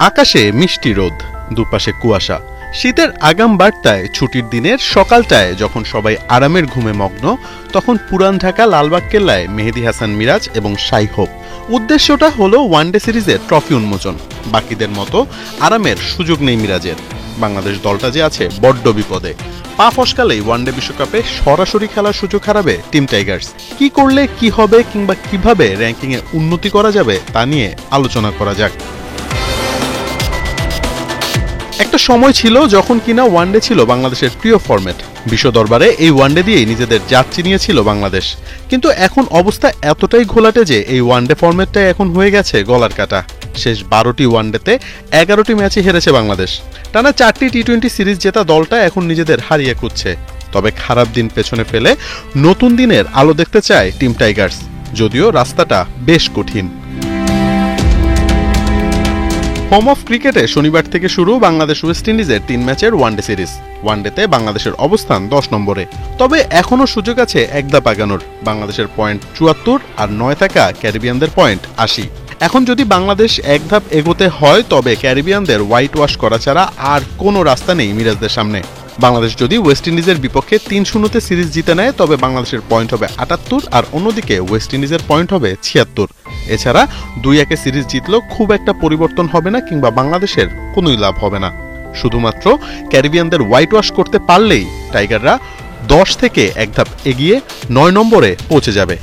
আকাশে মিষ্টি রোদ, দুপাশে কুয়াশা। শীতের আগাম বার্তায় ছুটির দিনের সকালটায় যখন সবাই আরামের ঘুমে মগ্ন, তখন পুরান ঢাকা লালবাগ কেল্লায় মেহেদী হাসান মিরাজ এবং শাই হোপ। উদ্দেশ্যটা হলো ওয়ানডে সিরিজের ট্রফি উন্মোচন। বাকিদের মতো আরামের সুযোগ নেই মিরাজের। বাংলাদেশ দলটা যে আছে বড্ড বিপদে। পা ফসকালেই ওয়ানডে বিশ্বকাপে সরাসরি খেলার সুযোগ হারাবে টিম টাইগার্স। কি করলে কি হবে কিংবা কিভাবে র্যাঙ্কিংয়ে উন্নতি করা যাবে তা নিয়ে আলোচনা করা যাক। একটা সময় ছিল যখন কিনা ওয়ানডে ছিল বাংলাদেশের প্রিয় ফরম্যাট। বিশ্ব দরবারে এই ওয়ানডে দিয়েই নিজেদের জাত চিনিয়েছিল বাংলাদেশ। কিন্তু এখন অবস্থা এতটাই ঘোলাটে যে এই ওয়ানডে ফরম্যাটটাই এখন হয়ে গেছে গলার কাটা। শেষ 12টি ওয়ানডেতে 11টি ম্যাচই হেরেছে বাংলাদেশ। টানা 4টি টি-20 সিরিজ জেতা দলটা এখন নিজেদের হারিয়ে খুঁজছে। তবে খারাপ দিন পেছনে ফেলে নতুন দিনের আলো দেখতে চায় টিম টাইগার্স, যদিও রাস্তাটা বেশ কঠিন। হোম অফ ক্রিকেটে শনিবার থেকে শুরু বাংলাদেশ ওয়েস্ট ইন্ডিজের 3 ম্যাচের ওয়ানডে সিরিজ। ওয়ানডেতে বাংলাদেশের অবস্থান 10 নম্বরে। তবে এখনও সুযোগ আছে এক ধাপ আগানোর। বাংলাদেশের পয়েন্ট 74 আর 9 থাকা ক্যারিবিয়ানদের পয়েন্ট 80। এখন যদি বাংলাদেশ এক ধাপ এগোতে হয় তবে ক্যারিবিয়ানদের হোয়াইট ওয়াশ করা ছাড়া আর কোনো রাস্তা নেই মিরাজদের সামনে। বাংলাদেশ যদি ওয়েস্ট ইন্ডিজের বিপক্ষে 3-0 সিরিজ জিতে নেয় তবে বাংলাদেশের পয়েন্ট হবে 78 আর অন্যদিকে ওয়েস্ট ইন্ডিজের পয়েন্ট হবে 76। এছাড়া 2-1 সিরিজ জিতলেও খুব একটা পরিবর্তন হবে না কিংবা বাংলাদেশের কোনোই লাভ হবে না। শুধুমাত্র ক্যারিবিয়ানদের হোয়াইট ওয়াশ করতে পারলেই টাইগাররা 10 থেকে এক ধাপ এগিয়ে 9 নম্বরে পৌঁছে যাবে।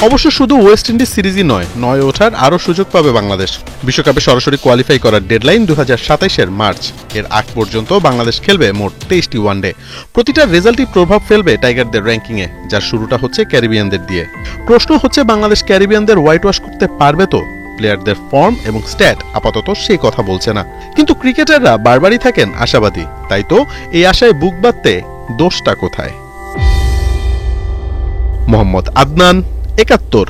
অবশ্য শুধু ওয়েস্ট ইন্ডিজ সিরিজই নয়, 9 ওঠার আরও সুযোগ পাবে বাংলাদেশ। বিশ্বকাপে সরাসরি কোয়ালিফাই করার ডেডলাইন 2027 মার্চ। এর আগ পর্যন্ত বাংলাদেশ খেলবে মোট 23টি ওয়ানডে। প্রতিটা রেজাল্টই প্রভাব ফেলবে টাইগারদের র্যাঙ্কিংয়ে, যার শুরুটা হচ্ছে ক্যারিবিয়ানদের দিয়ে। প্রশ্ন হচ্ছে বাংলাদেশ ক্যারিবিয়ানদের হোয়াইট ওয়াশ করতে পারবে তো? প্লেয়ারদের ফর্ম এবং স্ট্যাট আপাতত সেই কথা বলছে না, কিন্তু ক্রিকেটাররা বারবারই থাকেন আশাবাদী। তাই তো এই আশায় বুক বাঁধতে দোষটা কোথায়? মোহাম্মদ আদনান, 71।